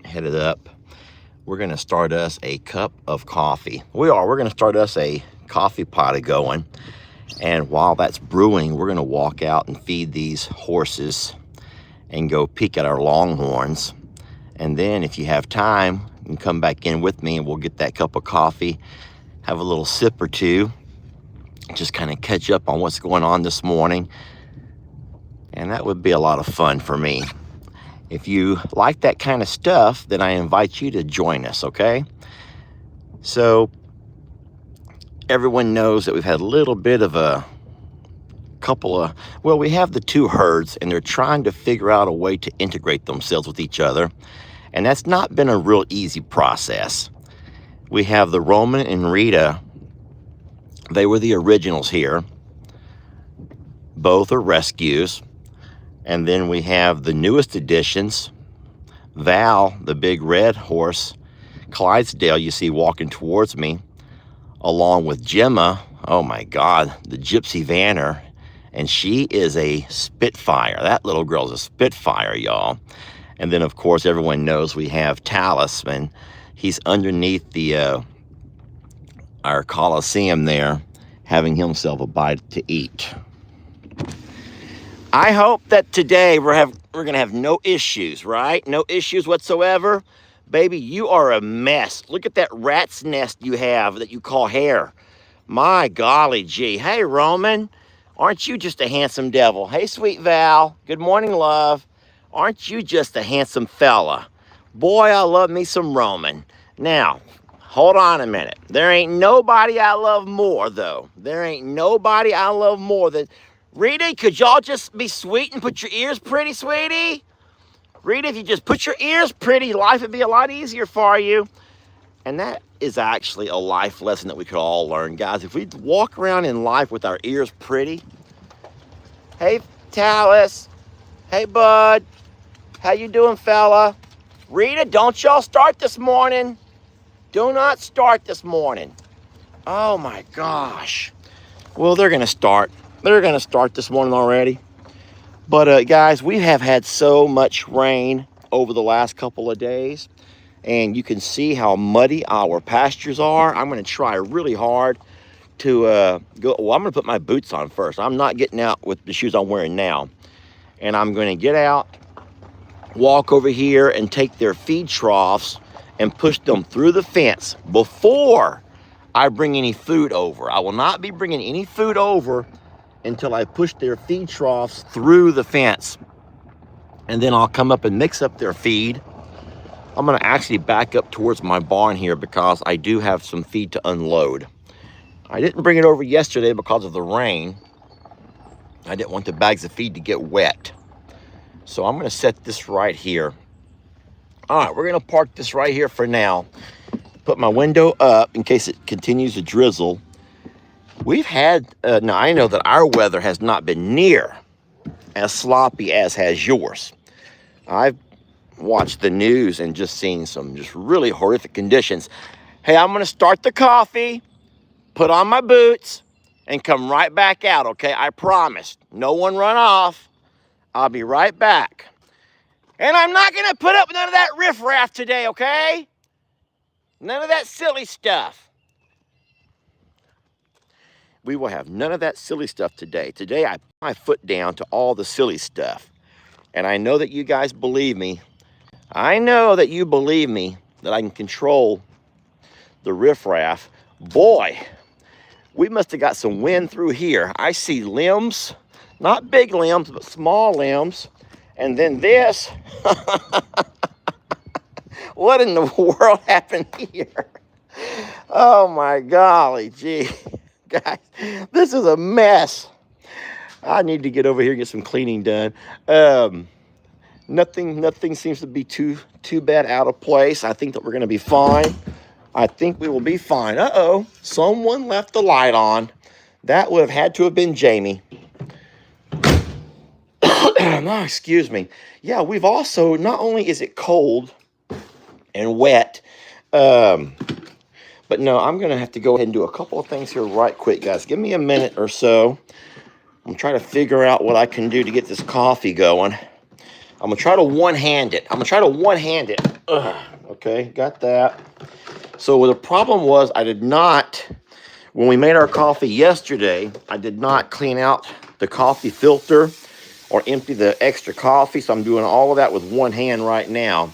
headed up. We're going to start us a cup of coffee. We're going to start us a coffee pot going. And while that's brewing, we're going to walk out and feed these horses and go peek at our longhorns. And then if you have time, you can come back in with me and we'll get that cup of coffee, have a little sip or two, just kind of catch up on what's going on this morning. And that would be a lot of fun for me. If you like that kind of stuff, then I invite you to join us, okay? So everyone knows that we've had a little bit of a we have the two herds and they're trying to figure out a way to integrate themselves with each other. And that's not been a real easy process. We have the Roman and Rita. They were the originals here. Both are rescues. And then we have the newest additions. Val, the big red horse, Clydesdale, you see walking towards me, along with Gemma. Oh my God, the Gypsy Vanner. And she is a Spitfire. That little girl's a Spitfire, y'all. And then, of course, everyone knows we have Talisman. He's underneath the our Coliseum there, having himself a bite to eat. I hope that today we're gonna have no issues, right? No issues whatsoever. Baby, you are a mess. Look at that rat's nest you have that you call hair. My golly gee. Hey, Roman, aren't you just a handsome devil? Hey, sweet Val, good morning, love. Aren't you just a handsome fella? Boy, I love me some Roman. Now, hold on a minute. There ain't nobody I love more, though. There ain't nobody I love more than... Rita, could y'all just be sweet and put your ears pretty, sweetie? Rita, if you just put your ears pretty, life would be a lot easier for you. And that is actually a life lesson that we could all learn, guys. If we walk around in life with our ears pretty. Hey, Talis. Hey, bud. How you doing, fella? Rita, don't y'all start this morning. Do not start this morning. Oh, my gosh. Well, they're going to start. They're going to start this morning already. But, guys, we have had so much rain over the last couple of days. And you can see how muddy our pastures are. I'm going to try really hard to go. Well, I'm going to put my boots on first. I'm not getting out with the shoes I'm wearing now. And I'm going to get out, walk over here, and take their feed troughs and push them through the fence before I bring any food over. I will not be bringing any food over until I push their feed troughs through the fence. And then I'll come up and mix up their feed. I'm going to actually back up towards my barn here because I do have some feed to unload. I didn't bring it over yesterday because of the rain. I didn't want the bags of feed to get wet. So I'm going to set this right here. All right, we're going to park this right here for now. Put my window up in case it continues to drizzle. We've had, now I know that our weather has not been near as sloppy as has yours. I've watched the news and just seen some just really horrific conditions. Hey, I'm going to start the coffee, put on my boots, and come right back out, okay? I promise. No one run off. I'll be right back. And I'm not going to put up with none of that riffraff today, okay? None of that silly stuff. We will have none of that silly stuff today. Today, I put my foot down to all the silly stuff. And I know that you guys believe me. I know that you believe me that I can control the riffraff. Boy, we must have got some wind through here. I see limbs, not big limbs, but small limbs. And then this. What in the world happened here? Oh my golly gee. Guys, this is a mess. I need to get over here and get some cleaning done. Nothing seems to be too bad out of place. I think that we're going to be fine. I think we will be fine. Uh-oh, someone left the light on. That would have had to have been Jamie. No, excuse me. Yeah, we've also, not only is it cold and wet, but no, I'm going to have to go ahead and do a couple of things here right quick, guys. Give me a minute or so. I'm trying to figure out what I can do to get this coffee going. I'm gonna try to one-hand it. Ugh, okay, got that. So the problem was I did not, when we made our coffee yesterday, I did not clean out the coffee filter or empty the extra coffee. So I'm doing all of that with one hand right now.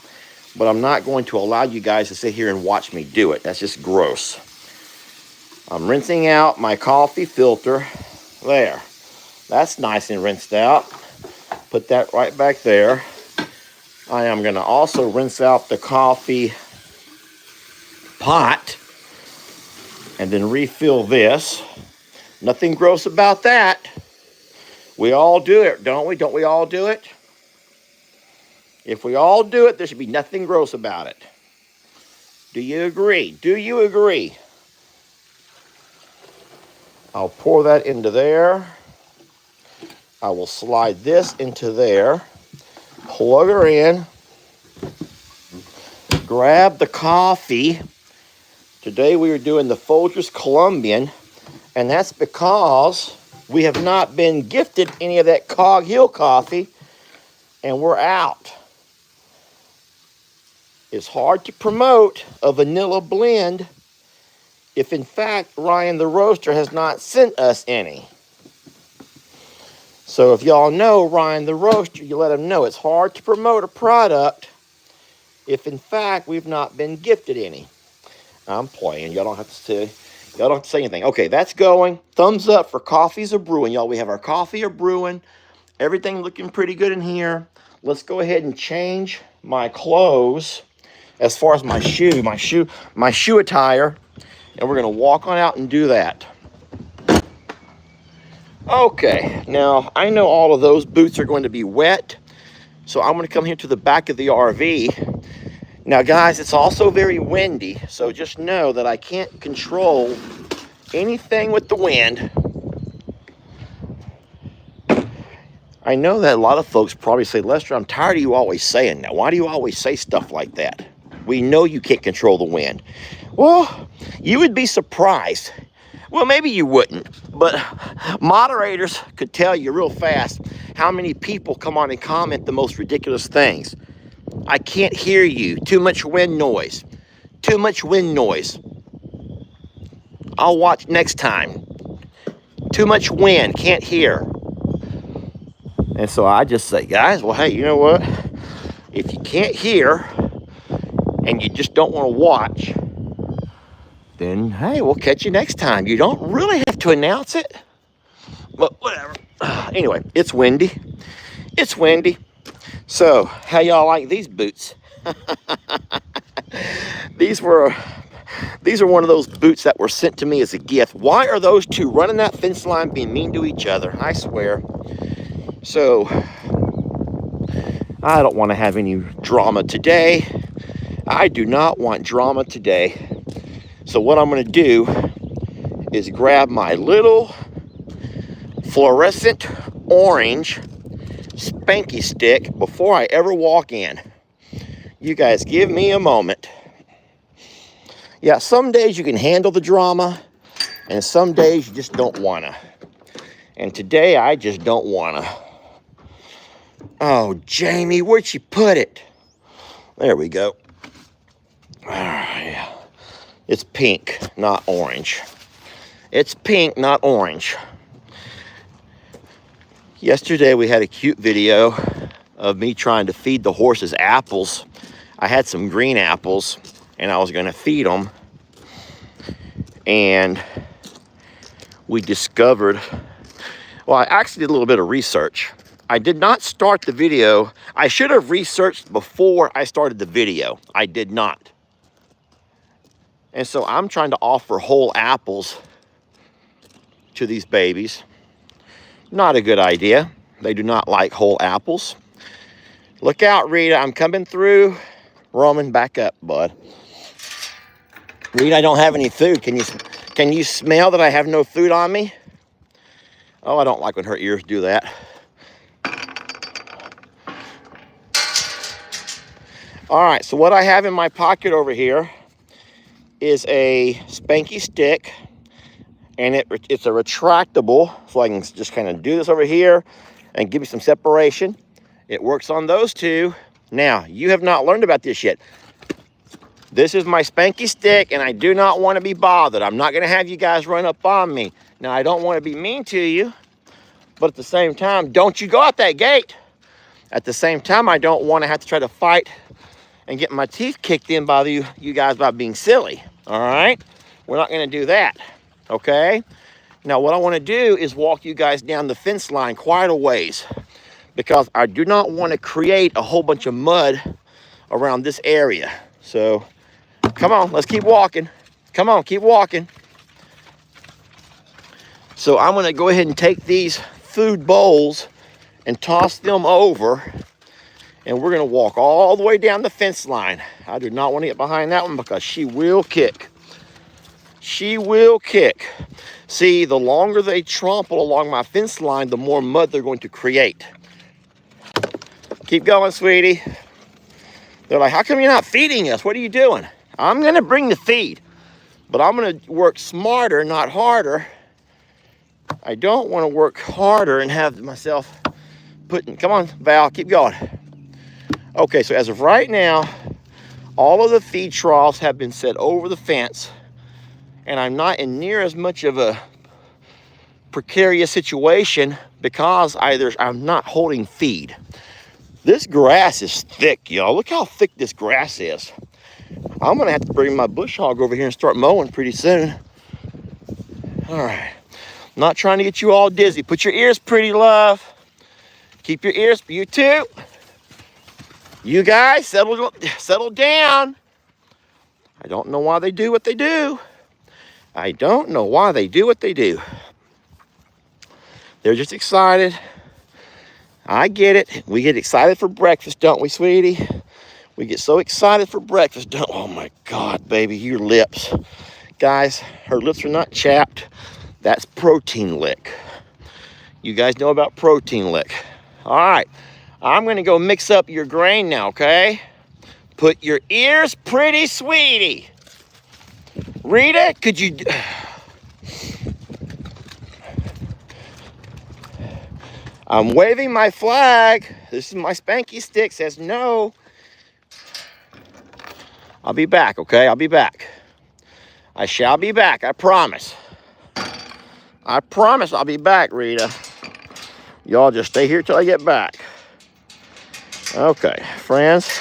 But I'm not going to allow you guys to sit here and watch me do it. That's just gross. I'm rinsing out my coffee filter. There. That's nice and rinsed out. Put that right back there. I am going to also rinse out the coffee pot and then refill this. Nothing gross about that. We all do it, don't we? Don't we all do it? If we all do it, there should be nothing gross about it. Do you agree? Do you agree? I'll pour that into there. I will slide this into there. Plug her in. Grab the coffee. Today we are doing the Folgers Colombian, and that's because we have not been gifted any of that Cog Hill coffee, and we're out. It's hard to promote a vanilla blend if, in fact, Ryan the Roaster has not sent us any. So if y'all know Ryan the Roaster, you let him know it's hard to promote a product if, in fact, we've not been gifted any. I'm playing. Y'all don't have to say anything. Okay, that's going. Thumbs up for coffees are brewing, y'all. We have our coffee are brewing. Everything looking pretty good in here. Let's go ahead and change my clothes. As far as my shoe attire, and we're gonna walk on out and do that. Okay, now I know all of those boots are going to be wet, so I'm gonna come here to the back of the RV. Now guys, it's also very windy, so just know that I can't control anything with the wind. I know that a lot of folks probably say, Lester, I'm tired of you always saying that. Why do you always say stuff like that? We know you can't control the wind. Well, you would be surprised. Well, maybe you wouldn't, but moderators could tell you real fast how many people come on and comment the most ridiculous things. I can't hear you. Too much wind noise. Too much wind noise. I'll watch next time. Too much wind. Can't hear. And so I just say, guys, well, hey, you know what? If you can't hear and you just don't want to watch, then, hey, we'll catch you next time. You don't really have to announce it. But whatever. Anyway, it's windy. It's windy. So, how y'all like these boots? These are one of those boots that were sent to me as a gift. Why are those two running that fence line being mean to each other? I swear. So, I don't want to have any drama today. I do not want drama today. So what I'm going to do is grab my little fluorescent orange spanky stick before I ever walk in. You guys give me a moment. Yeah, some days you can handle the drama, and some days you just don't want to. And today I just don't want to. Oh, Jamie, where'd you put it? There we go. All right. It's pink, not orange. It's pink, not orange. Yesterday we had a cute video of me trying to feed the horses apples. I had some green apples and I was going to feed them. And we discovered, well, I actually did a little bit of research. I did not start the video. I should have researched before I started the video. I did not. And so I'm trying to offer whole apples to these babies. Not a good idea. They do not like whole apples. Look out, Rita. I'm coming through. Roman, back up, bud. Rita, I don't have any food. Can you smell that I have no food on me? Oh, I don't like when her ears do that. All right, so what I have in my pocket over here is a spanky stick, and it's a retractable, so I can just kind of do this over here and give you some separation. It works on those two. Now, you have not learned about this yet. This is my spanky stick, and I do not want to be bothered. I'm not going to have you guys run up on me. Now, I don't want to be mean to you, but at the same time, don't you go out that gate. At the same time, I don't want to have to try to fight and get my teeth kicked in by you guys by being silly, all right? We're not going to do that, okay? Now, what I want to do is walk you guys down the fence line quite a ways, because I do not want to create a whole bunch of mud around this area. So, come on, let's keep walking. Come on, keep walking. So I'm going to go ahead and take these food bowls and toss them over, and we're going to walk all the way down the fence line. I do not want to get behind that one because she will kick. She will kick. See, the longer they trample along my fence line, the more mud they're going to create. Keep going, sweetie. They're like, how come you're not feeding us? What are you doing? I'm going to bring the feed, but I'm going to work smarter, not harder. I don't want to work harder and have myself putting, come on, Val, keep going. Okay, so as of right now, all of the feed troughs have been set over the fence, and I'm not in near as much of a precarious situation because I'm not holding feed. This grass is thick, y'all. Look how thick this grass is. I'm gonna have to bring my bush hog over here and start mowing pretty soon. All right, not trying to get you all dizzy. Put your ears pretty, love. Keep your ears, you too. You guys, settle down. I don't know why they do what they do. I don't know why they do what they do. They're just excited. I get it. We get excited for breakfast, don't we, sweetie? We get so excited for breakfast, don't we? Oh my God, baby, your lips. Guys, her lips are not chapped. That's protein lick. You guys know about protein lick. All right, I'm gonna go mix up your grain now, okay? Put your ears pretty, sweetie. Rita, could you... I'm waving my flag. This is my spanky stick, says no. I'll be back, okay? I'll be back. I shall be back, I promise. I promise I'll be back, Rita. Y'all just stay here till I get back. Okay, friends,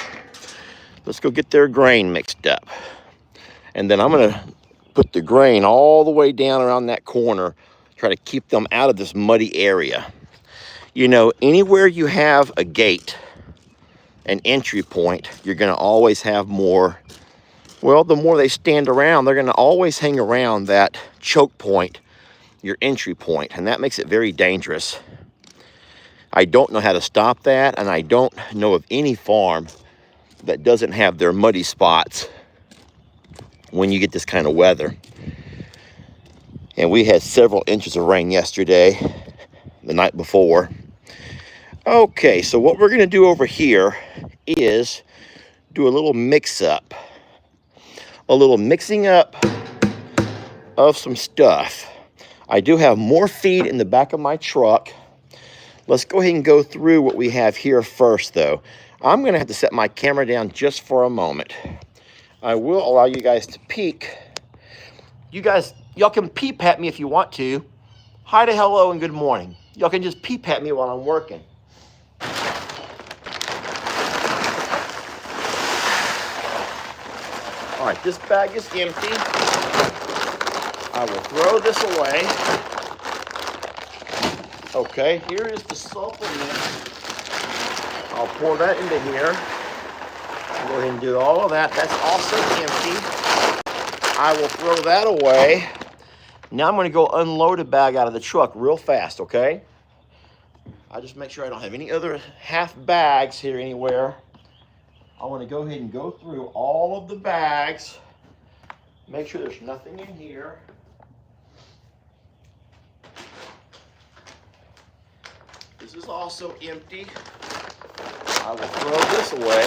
let's go get their grain mixed up. And then I'm gonna put the grain all the way down around that corner, try to keep them out of this muddy area. You know, anywhere you have a gate, an entry point, you're gonna always have more. Well, the more they stand around, they're gonna always hang around that choke point, your entry point, and that makes it very dangerous. I don't know how to stop that, and I don't know of any farm that doesn't have their muddy spots when you get this kind of weather. And we had several inches of rain yesterday, the night before. Okay, so what we're gonna do over here is do a little mix-up. A little mixing up of some stuff. I do have more feed in the back of my truck. Let's go ahead and go through what we have here first, though. I'm gonna have to set my camera down just for a moment. I will allow you guys to peek. Y'all can peep at me if you want to. Hi to hello and good morning. Y'all can just peep at me while I'm working. All right, this bag is empty. I will throw this away. Okay, here is the supplement. I'll pour that into here. I'll go ahead and do all of that. That's also empty. I will throw that away. Now I'm going to go unload a bag out of the truck real fast, okay? I'll just make sure I don't have any other half bags here anywhere. I want to go ahead and go through all of the bags. Make sure there's nothing in here. This is also empty. I will throw this away.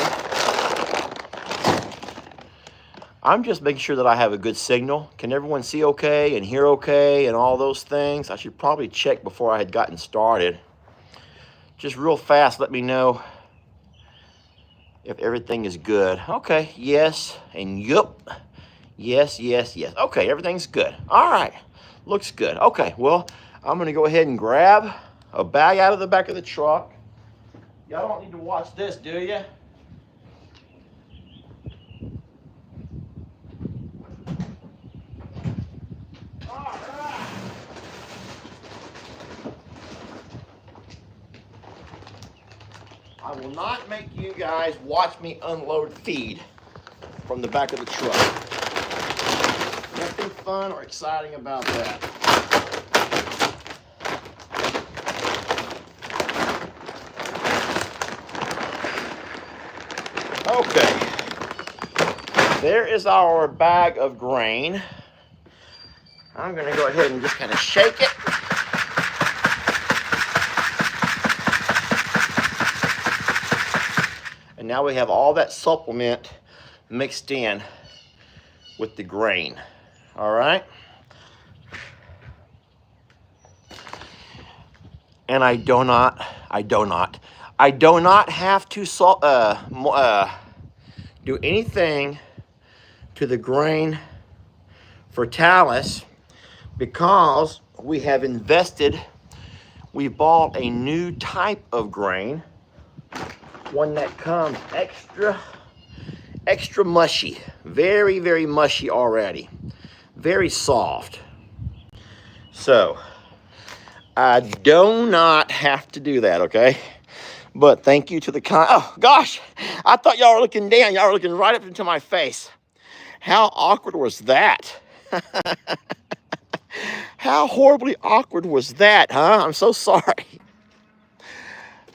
I'm just making sure that I have a good signal. Can everyone see okay and hear okay and all those things? I should probably check before I had gotten started Just real fast, let me know if everything is good. Okay, yes, and yup. Yes, yes, yes. Okay, everything's good. All right, looks good. Okay, well, I'm gonna go ahead and grab a bag out of the back of the truck. Y'all don't need to watch this, do you? All right. I will not make you guys watch me unload feed from the back of the truck. Nothing fun or exciting about that. Okay, there is our bag of grain. I'm gonna go ahead and just kind of shake it. And now we have all that supplement mixed in with the grain. All right. And I do not have to do anything to the grain for Talus because we have invested. We bought a new type of grain, one that comes extra mushy, very, very mushy already, very soft. So I do not have to do that, okay? But thank you to the oh gosh, I thought y'all were looking down. Y'all were looking right up into my face. How awkward was that? How horribly awkward was that, huh? I'm so sorry.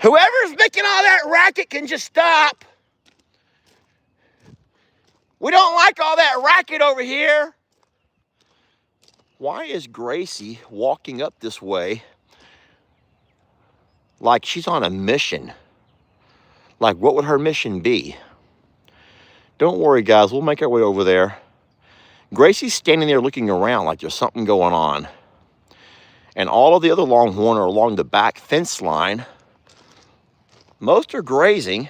Whoever's making all that racket can just stop. We don't like all that racket over here. Why is Gracie walking up this way like she's on a mission? Like, what would her mission be? Don't worry, guys. We'll make our way over there. Gracie's standing there looking around like there's something going on. And all of the other Longhorn are along the back fence line. Most are grazing.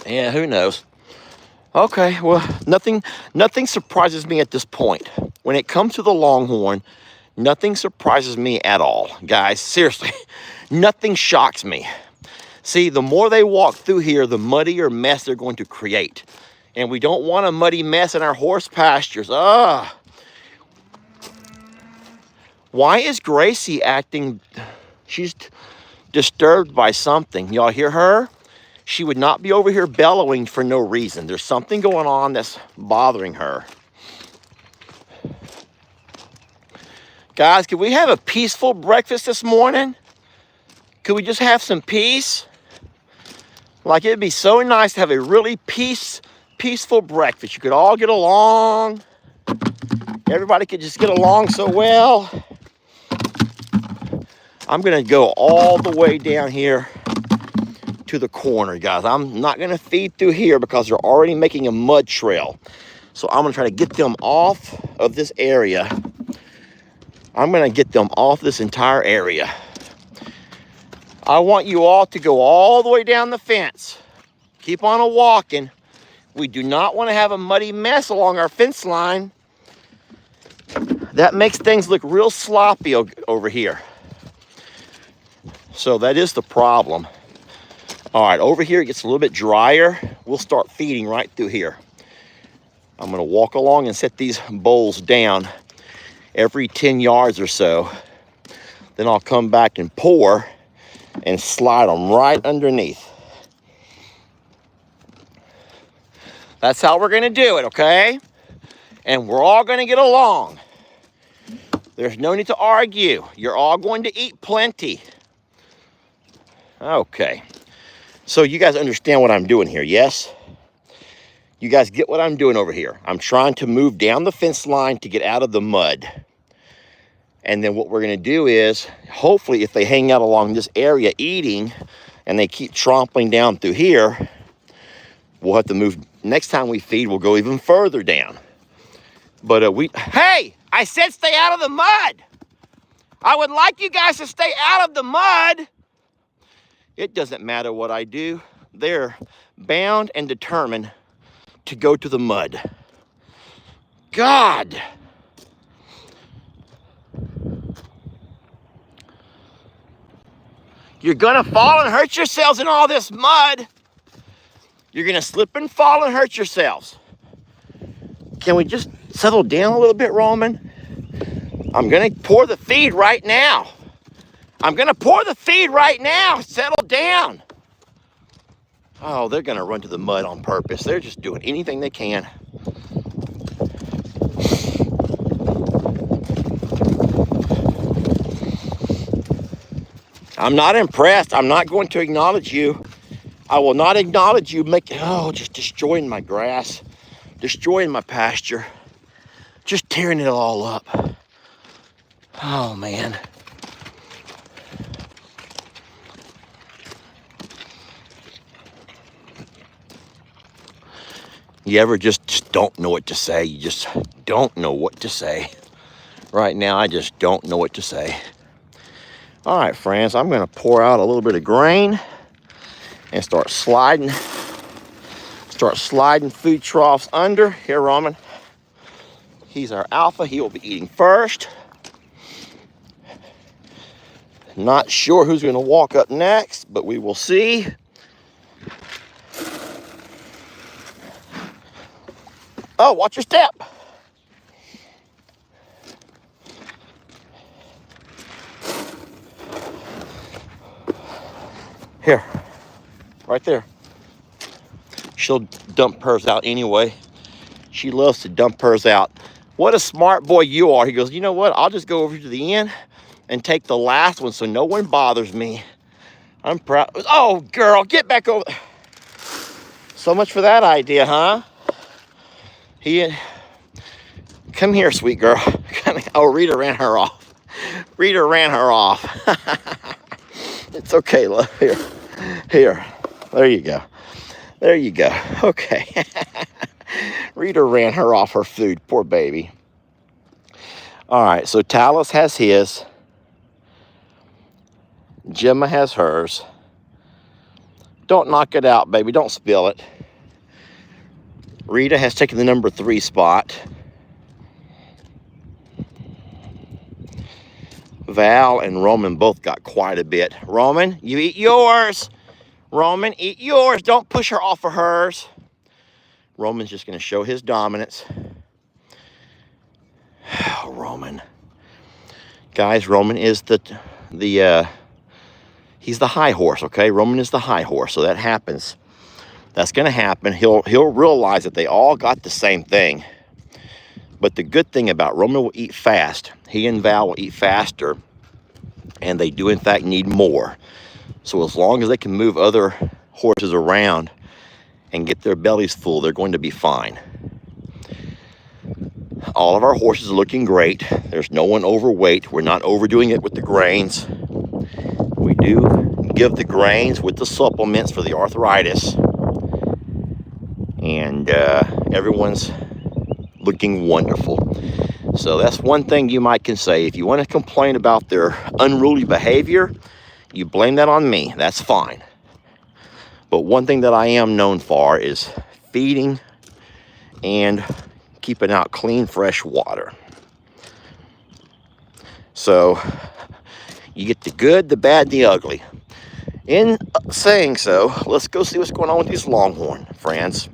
Yeah, who knows? Okay, well, nothing surprises me at this point. When it comes to the Longhorn, nothing surprises me at all. Guys, seriously, nothing shocks me. See, the more they walk through here, the muddier mess they're going to create. And we don't want a muddy mess in our horse pastures. Why is Gracie acting, she's disturbed by something. Y'all hear her? She would not be over here bellowing for no reason. There's something going on that's bothering her. Guys, could we have a peaceful breakfast this morning? Could we just have some peace? Like, it'd be so nice to have a really peaceful breakfast. You could all get along. Everybody could just get along so well. I'm gonna go all the way down here to the corner, guys. I'm not gonna feed through here because they're already making a mud trail. So I'm gonna try to get them off of this area. I'm gonna get them off this entire area. I want you all to go all the way down the fence. Keep on walking. We do not want to have a muddy mess along our fence line. That makes things look real sloppy over here. So that is the problem. All right, over here it gets a little bit drier. We'll start feeding right through here. I'm gonna walk along and set these bowls down every 10 yards or so. Then I'll come back and pour and slide them right underneath. That's how we're gonna do it, okay? And we're all gonna get along. There's no need to argue. You're all going to eat plenty. Okay. So you guys understand what I'm doing here, yes? You guys get what I'm doing over here. I'm trying to move down the fence line to get out of the mud. And then what we're gonna do is, hopefully if they hang out along this area eating and they keep tromping down through here, we'll have to move. Next time we feed, we'll go even further down. But hey, I said stay out of the mud. I would like you guys to stay out of the mud. It doesn't matter what I do. They're bound and determined to go to the mud. God! You're gonna fall and hurt yourselves in all this mud. You're gonna slip and fall and hurt yourselves. Can we just settle down a little bit, Roman? I'm gonna pour the feed right now. I'm gonna pour the feed right now. Settle down. Oh, they're gonna run to the mud on purpose. They're just doing anything they can. I'm not impressed. I'm not going to acknowledge you. I will not acknowledge you just destroying my grass, destroying my pasture, just tearing it all up. Oh, man. You ever just don't know what to say? You just don't know what to say. Right now, I just don't know what to say. All right, friends, I'm gonna pour out a little bit of grain and start sliding food troughs under. Here, Roman. He's our alpha. He will be eating first. Not sure who's gonna walk up next, but we will see. Oh, watch your step. Here, right there. She'll dump hers out anyway. She loves to dump hers out. What a smart boy you are. He goes, you know what? I'll just go over to the end and take the last one so no one bothers me. I'm proud. Oh, girl, get back over. So much for that idea, huh? Come here, sweet girl. Come here. Oh, Rita ran her off. Rita ran her off. It's okay, love. Here. There you go. There you go. Okay. Rita ran her off her food. Poor baby. All right, so Talus has his. Gemma has hers. Don't knock it out, baby. Don't spill it. Rita has taken the number 3 spot. Val and Roman both got quite a bit. Roman, you eat yours. Roman, eat yours. Don't push her off of hers. Roman's just going to show his dominance. Oh, Roman. Guys, Roman is he's the high horse, okay? Roman is the high horse, so that happens. That's going to happen. He'll realize that they all got the same thing. But the good thing about Roman will eat fast. He and Val will eat faster, and they do, in fact, need more. So as long as they can move other horses around and get their bellies full, they're going to be fine. All of our horses are looking great. There's no one overweight. We're not overdoing it with the grains. We do give the grains with the supplements for the arthritis. And everyone's looking wonderful. So that's one thing you might can say. If you want to complain about their unruly behavior, you blame that on me. That's fine. But one thing that I am known for is feeding and keeping out clean, fresh water. So you get the good, the bad, the ugly. In saying so, let's go see what's going on with these Longhorn, friends.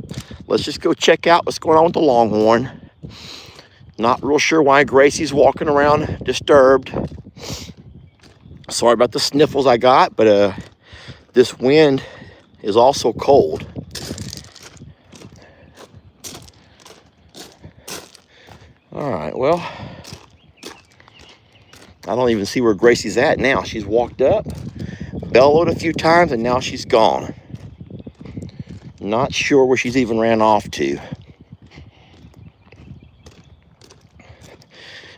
Let's just go check out what's going on with the Longhorn. Not real sure why Gracie's walking around disturbed. Sorry about the sniffles I got, but this wind is also cold. All right, well, I don't even see where Gracie's at now. She's walked up, bellowed a few times, and now she's gone. Not sure where she's even ran off to.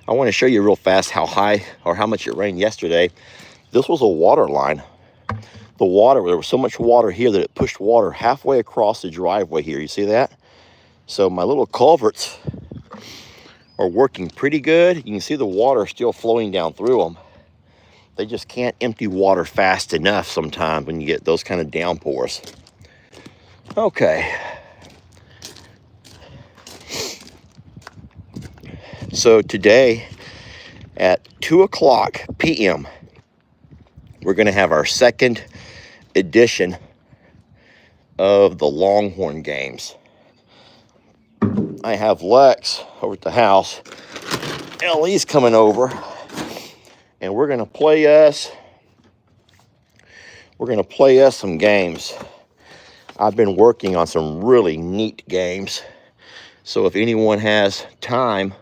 I want to show you real fast how high or how much it rained yesterday. This was a water line. The water, there was so much water here that it pushed water halfway across the driveway here. You see that? So my little culverts are working pretty good. You can see the water still flowing down through them. They just can't empty water fast enough sometimes when you get those kind of downpours. Okay. So today at 2:00 p.m., we're going to have our second edition of the Longhorn games. I have Lex over at the house. Ellie's coming over, and we're going to play us some games. I've been working on some really neat games. So if anyone has time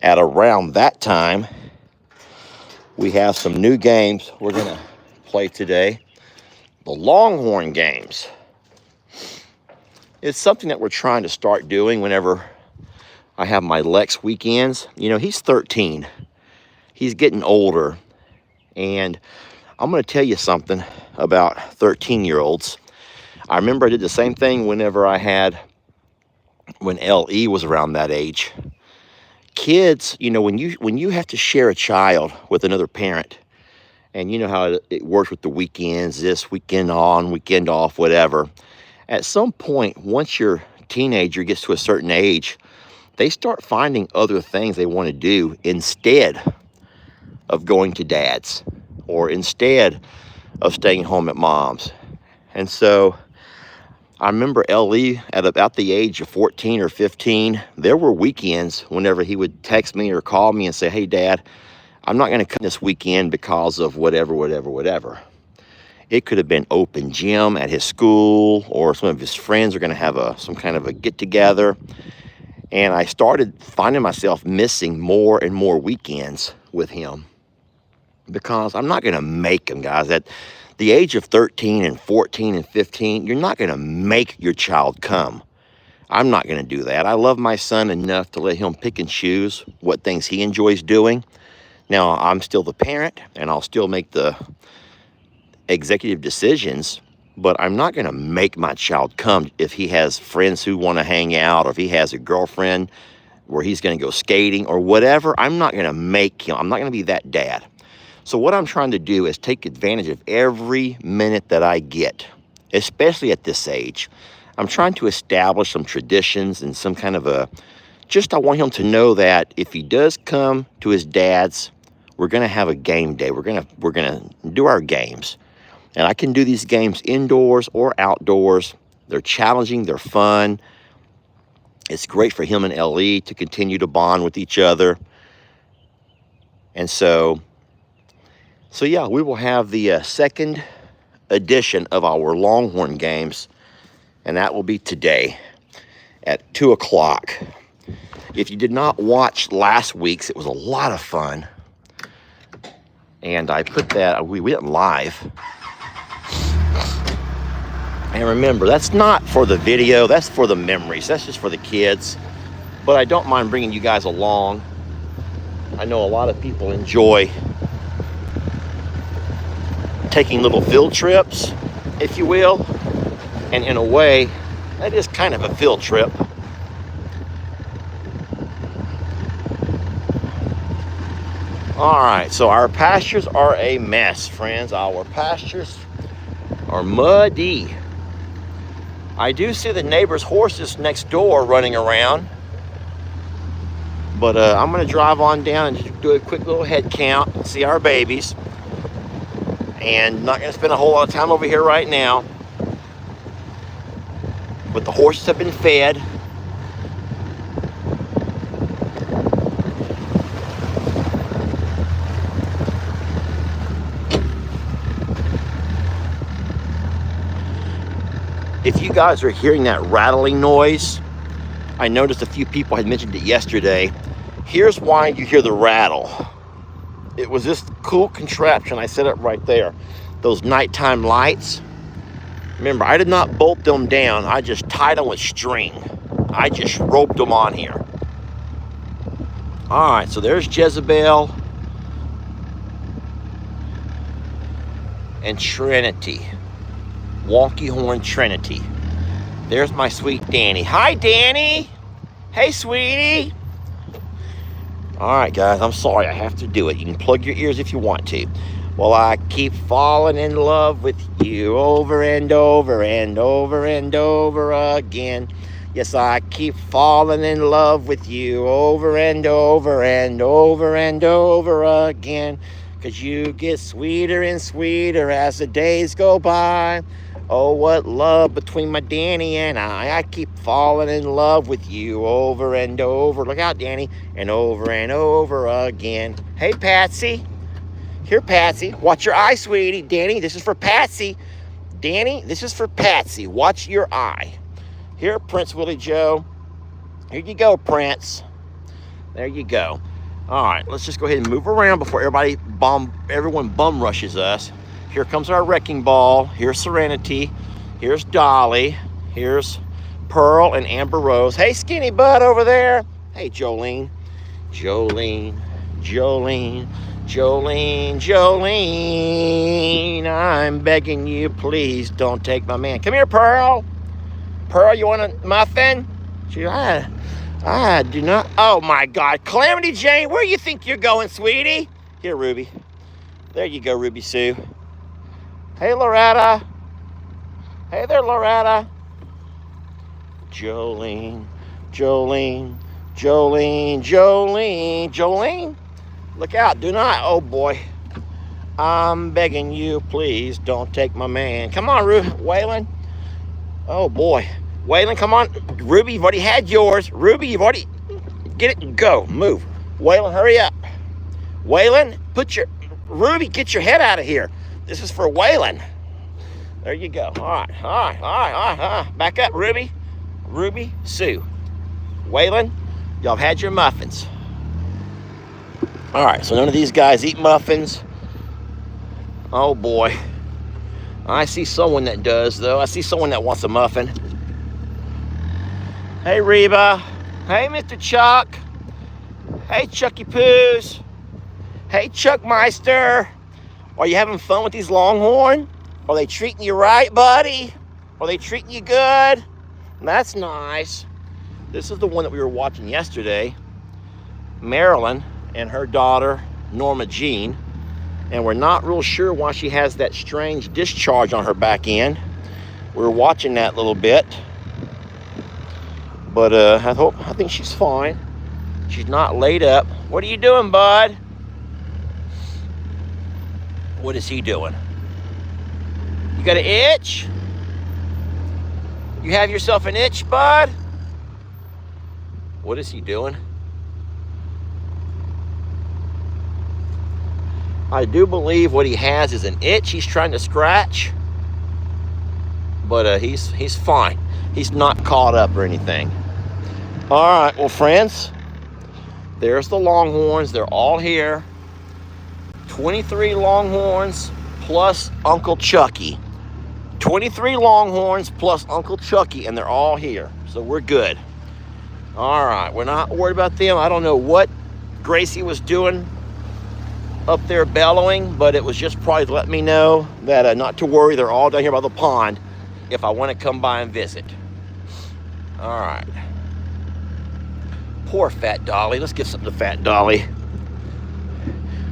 at around that time, we have some new games we're going to play today. The Longhorn games. It's something that we're trying to start doing whenever I have my Lex weekends. You know, he's 13. He's getting older. And I'm going to tell you something about 13-year-olds. I remember I did the same thing when LE was around that age. Kids, you know, when you have to share a child with another parent, and you know how it works with the weekends, this weekend on, weekend off, whatever. At some point, once your teenager gets to a certain age, they start finding other things they want to do instead of going to dad's or instead of staying home at mom's. And so I remember LE at about the age of 14 or 15, there were weekends whenever he would text me or call me and say, "Hey, Dad, I'm not going to come this weekend because of whatever, whatever, whatever." It could have been open gym at his school, or some of his friends are going to have some kind of a get-together. And I started finding myself missing more and more weekends with him because I'm not going to make him, guys. At the age of 13 and 14 and 15, you're not going to make your child come. I'm not going to do that. I love my son enough to let him pick and choose what things he enjoys doing. Now, I'm still the parent, and I'll still make the executive decisions, but I'm not going to make my child come if he has friends who want to hang out, or if he has a girlfriend where he's going to go skating or whatever. I'm not going to make him. I'm not going to be that dad. So what I'm trying to do is take advantage of every minute that I get, especially at this age. I'm trying to establish some traditions and some kind of I want him to know that if he does come to his dad's, we're going to have a game day. We're going to do our games. And I can do these games indoors or outdoors. They're challenging, they're fun. It's great for him and LE to continue to bond with each other. And so yeah, we will have the second edition of our Longhorn games, and that will be today at 2:00. If you did not watch last week's, it was a lot of fun. And I put that, we went live. And remember, that's not for the video, that's for the memories, that's just for the kids. But I don't mind bringing you guys along. I know a lot of people enjoy taking little field trips, if you will. And in a way, that is kind of a field trip. All right, so our pastures are a mess, friends. Our pastures are muddy. I do see the neighbor's horses next door running around, but I'm going to drive on down and just do a quick little head count and see our babies. And not going to spend a whole lot of time over here right now, but the horses have been fed. If you guys are hearing that rattling noise, I noticed a few people had mentioned it yesterday. Here's why you hear the rattle. It was this cool contraption I set up right there. Those nighttime lights. Remember, I did not bolt them down. I just tied them with string. I just roped them on here. All right, so there's Jezebel and Trinity. Wonky Horn Trinity. There's my sweet Danny. Hi, Danny. Hey, sweetie. All right, guys, I'm sorry. I have to do it. You can plug your ears if you want to. Well, I keep falling in love with you over and over and over and over again. Yes, I keep falling in love with you over and over and over and over again. 'Cause you get sweeter and sweeter as the days go by. Oh, what love between my Danny and I. I keep falling in love with you over and over. Look out, Danny. And over again. Hey, Patsy. Here, Patsy. Watch your eye, sweetie. Danny, this is for Patsy. Danny, this is for Patsy. Watch your eye. Here, Prince Willie Joe. Here you go, Prince. There you go. All right, let's just go ahead and move around before everyone bum rushes us. Here comes our wrecking ball. Here's Serenity. Here's Dolly. Here's Pearl and Amber Rose. Hey, skinny bud over there. Hey, Jolene. Jolene. Jolene. Jolene, Jolene, I'm begging you, please don't take my man. Come here, Pearl. Pearl, you want a muffin? I do not. Oh, my God. Calamity Jane, where you think you're going, sweetie? Here, Ruby. There you go, Ruby Sue. Hey, Loretta. Hey there, Loretta. Jolene, Jolene, Jolene, Jolene, Jolene. Look out, do not, oh boy. I'm begging you, please don't take my man. Come on, Waylon. Oh boy. Waylon, come on. Ruby, you've already had yours. Ruby, you've already, get it and go, move. Waylon, hurry up. Waylon, Ruby, get your head out of here. This is for Waylon. There you go. All right. Back up, Ruby. Ruby, Sue. Waylon, y'all have had your muffins. All right, so none of these guys eat muffins. Oh, boy. I see someone that does, though. I see someone that wants a muffin. Hey, Reba. Hey, Mr. Chuck. Hey, Chucky Poos. Hey, Chuck Meister. Are you having fun with these Longhorn? Are they treating you right, buddy? Are they treating you good? That's nice. This is the one that we were watching yesterday. Marilyn and her daughter, Norma Jean, and we're not real sure why she has that strange discharge on her back end. We're watching that a little bit, but I think she's fine. She's not laid up. What are you doing, bud? What is he doing? You got an itch? You have yourself an itch, bud? What is he doing? I do believe what he has is an itch he's trying to scratch, but he's fine. He's not caught up or anything. All right, well, friends, there's the Longhorns. They're all here. 23 Longhorns plus Uncle Chucky. 23 Longhorns plus Uncle Chucky, and they're all here, so we're good. All right, we're not worried about them. I don't know what Gracie was doing up there bellowing, but it was just probably to let me know that not to worry, they're all down here by the pond if I want to come by and visit. All right. Poor Fat Dolly. Let's give something to Fat Dolly.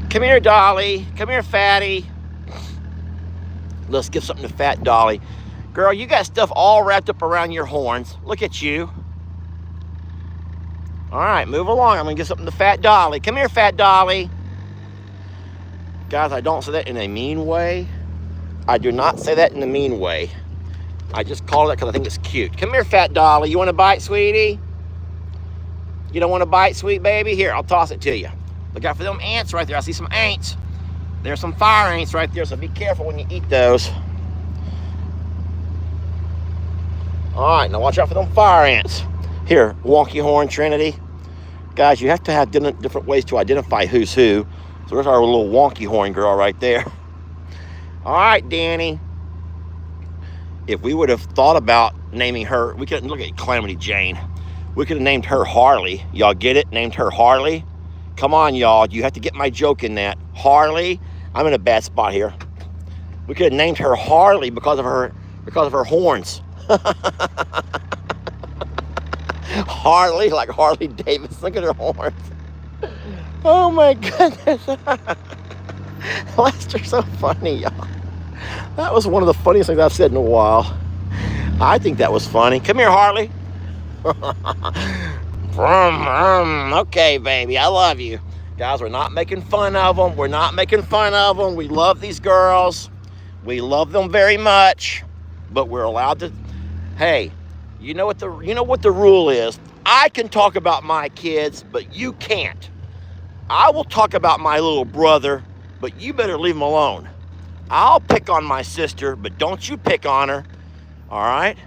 Come here, Dolly. Come here, Fatty. Let's give something to Fat Dolly. Girl, you got stuff all wrapped up around your horns. Look at you. All right, move along. I'm going to give something to Fat Dolly. Come here, Fat Dolly. Guys, I don't say that in a mean way. I do not say that in a mean way. I just call it because I think it's cute. Come here, Fat Dolly. You want a bite, sweetie? You don't want a bite, sweet baby? Here, I'll toss it to you. Look out for them ants right there. I see some ants. There's some fire ants right there, so be careful when you eat those. All right, now watch out for them fire ants. Here, wonky horn Trinity. Guys, you have to have different ways to identify who's who. So there's our little wonky horn girl right there. All right, Danny. If we would have thought about naming her, we could look at Calamity Jane. We could have named her Harley. Y'all get it? Named her Harley. Come on, y'all. You have to get my joke in that. Harley. I'm in a bad spot here. We could have named her Harley because of her horns. Harley, like Harley Davidson. Look at her horns. Oh my goodness. Lester's so funny, y'all. That was one of the funniest things I've said in a while. I think that was funny. Come here, Harley. Okay, baby, I love you. Guys, we're not making fun of them. We're not making fun of them. We love these girls. We love them very much. But we're allowed to, hey, you know what the rule is? I can talk about my kids, but you can't. I will talk about my little brother, but you better leave him alone. I'll pick on my sister, but don't you pick on her. All right?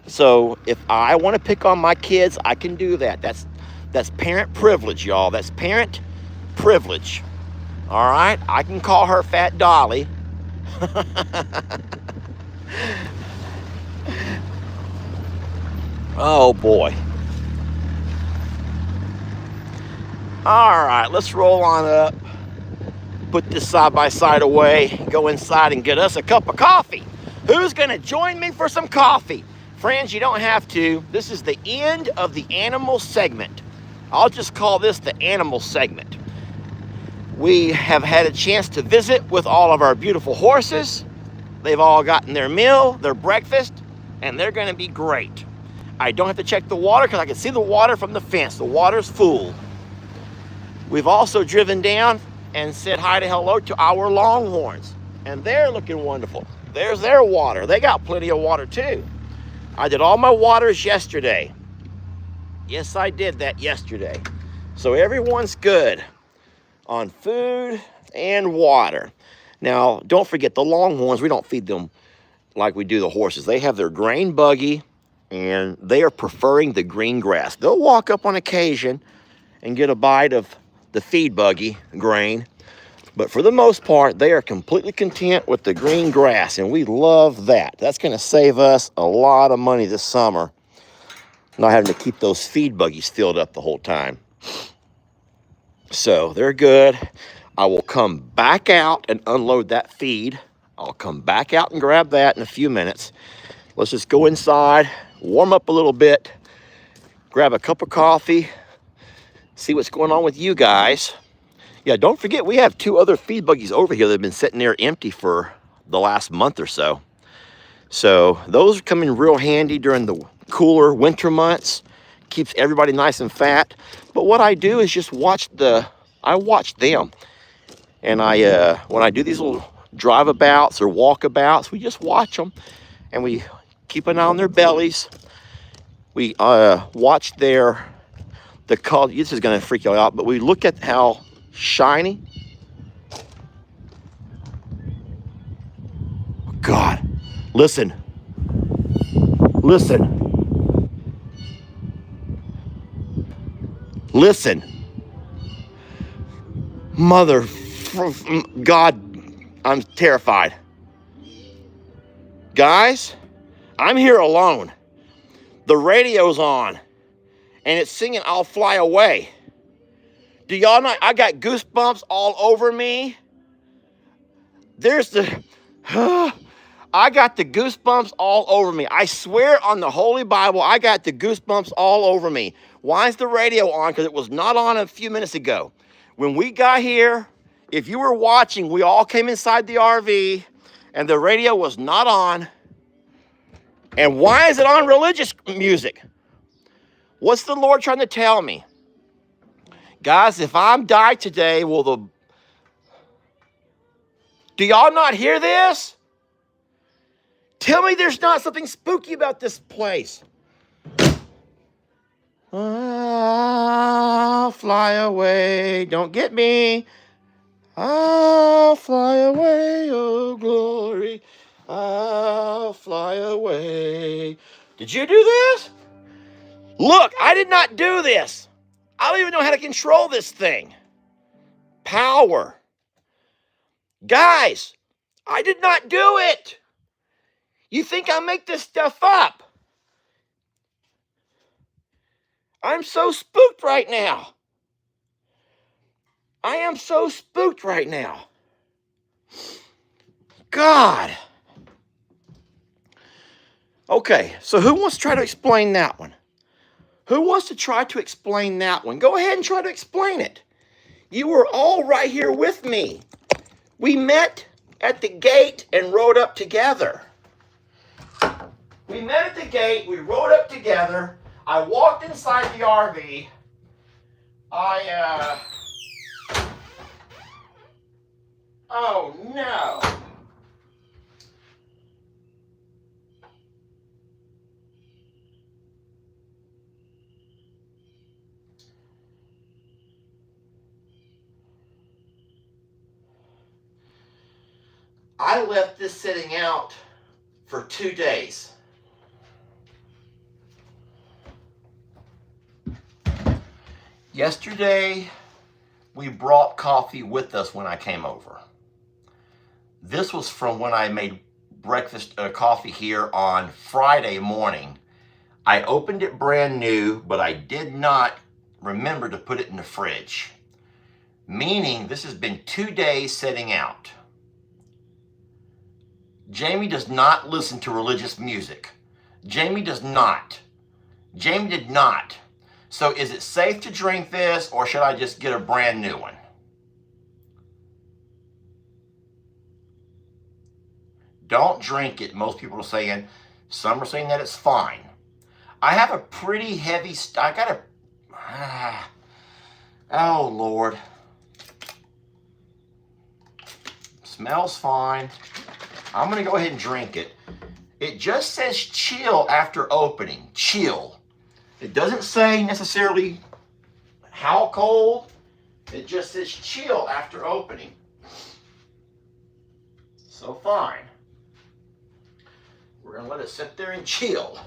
So if I want to pick on my kids, I can do that. That's parent privilege, y'all. That's parent privilege. All right? I can call her Fat Dolly. Oh boy. All right, let's roll on up. Put this side by side away. Go inside and get us a cup of coffee. Who's gonna join me for some coffee? Friends, you don't have to. This is the end of the animal segment. I'll just call this the animal segment. We have had a chance to visit with all of our beautiful horses. They've all gotten their meal, their breakfast, and they're gonna be great. I don't have to check the water because I can see the water from the fence. The water's full. We've also driven down and said hi to hello to our Longhorns, and they're looking wonderful. There's their water. They got plenty of water too. I did all my waters yesterday. Yes, I did that yesterday. So everyone's good on food and water. Now, don't forget the Longhorns, we don't feed them like we do the horses. They have their grain buggy, and they are preferring the green grass. They'll walk up on occasion and get a bite of the feed buggy grain, but for the most part, they are completely content with the green grass, and we love that. That's going to save us a lot of money this summer, not having to keep those feed buggies filled up the whole time. So they're good. I will come back out and unload that feed. I'll come back out and grab that in a few minutes. Let's just go inside, warm up a little bit, grab a cup of coffee, see what's going on with you guys. Yeah, don't forget, we have 2 other feed buggies over here that have been sitting there empty for the last month or so. So those are coming real handy during the cooler winter months. Keeps everybody nice and fat. But what I do is just watch them. And when I do these little drive-abouts or walkabouts, we just watch them. And we keep an eye on their bellies. We watch the color. This is gonna freak you out, but we look at how shiny. God, listen. Mother, God, I'm terrified. Guys, I'm here alone. The radio's on, and it's singing "I'll Fly Away." Do y'all know, I got goosebumps all over me. I got the goosebumps all over me. I swear on the Holy Bible, I got the goosebumps all over me. Why is the radio on? Because it was not on a few minutes ago. When we got here, if you were watching, we all came inside the RV, and the radio was not on. And why is it on religious music? What's the Lord trying to tell me? Guys, if I'm die today, do y'all not hear this? Tell me there's not something spooky about this place. I'll fly away. Don't get me. I'll fly away, oh glory. I'll fly away. Did you do this? Look, I did not do this. I don't even know how to control this thing. Power. Guys, I did not do it. You think I make this stuff up? I'm so spooked right now. I am so spooked right now. God. Okay, so who wants to try to explain that one? Who wants to try to explain that one? Go ahead and try to explain it. You were all right here with me. We met at the gate and rode up together. We met at the gate. We rode up together. I walked inside the RV. Oh no. I left this sitting out for 2 days. Yesterday, we brought coffee with us when I came over. This was from when I made breakfast coffee here on Friday morning. I opened it brand new, but I did not remember to put it in the fridge. Meaning this has been 2 days sitting out. Jamie does not listen to religious music. Jamie does not. Jamie did not. So is it safe to drink this, or should I just get a brand new one? Don't drink it. Most people are saying, some are saying that it's fine. I have a pretty heavy, oh Lord. Smells fine. I'm going to go ahead and drink it. It just says chill after opening. Chill. It doesn't say necessarily how cold. It just says chill after opening. So fine. We're going to let it sit there and chill.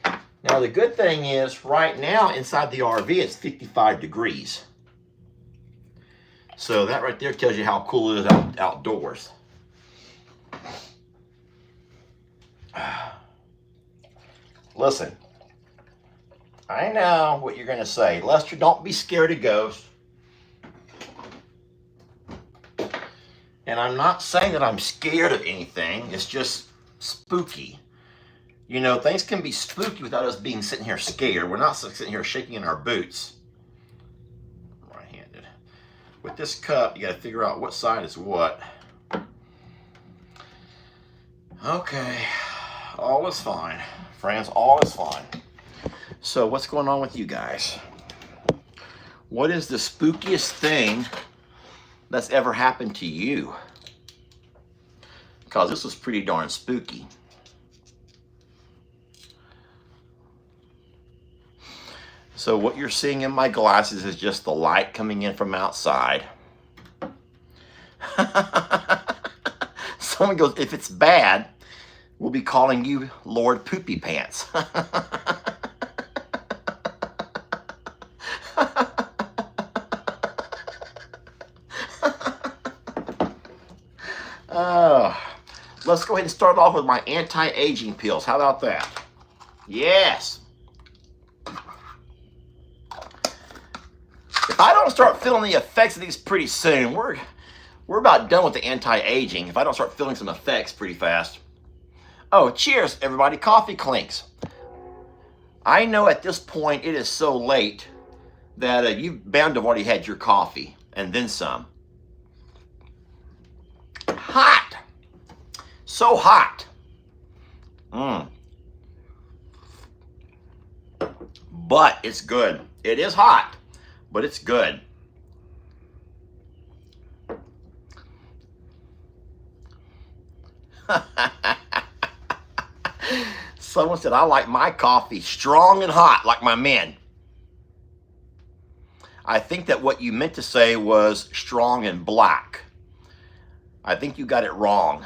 Now the good thing is right now inside the RV it's 55 degrees. So that right there tells you how cool it is outdoors. Listen, I know what you're going to say. Lester, don't be scared of ghosts. And I'm not saying that I'm scared of anything. It's just spooky. You know, things can be spooky without us being sitting here scared. We're not sitting here shaking in our boots. Right-handed. With this cup, you got to figure out what side is what. Okay. All is fine. Friends, all is fine. So what's going on with you guys? What is the spookiest thing that's ever happened to you? Because this was pretty darn spooky. So what you're seeing in my glasses is just the light coming in from outside. Someone goes, if it's bad, we'll be calling you Lord Poopy Pants. Let's go ahead and start off with my anti-aging pills. How about that? Yes. If I don't start feeling the effects of these pretty soon, we're about done with the anti-aging. If I don't start feeling some effects pretty fast. Oh, cheers, everybody. Coffee clinks. I know at this point it is so late that you've bound to have already had your coffee and then some. Hot. So hot. But it's good. It is hot, but it's good. Someone said, I like my coffee strong and hot like my men. I think that what you meant to say was strong and black. I think you got it wrong.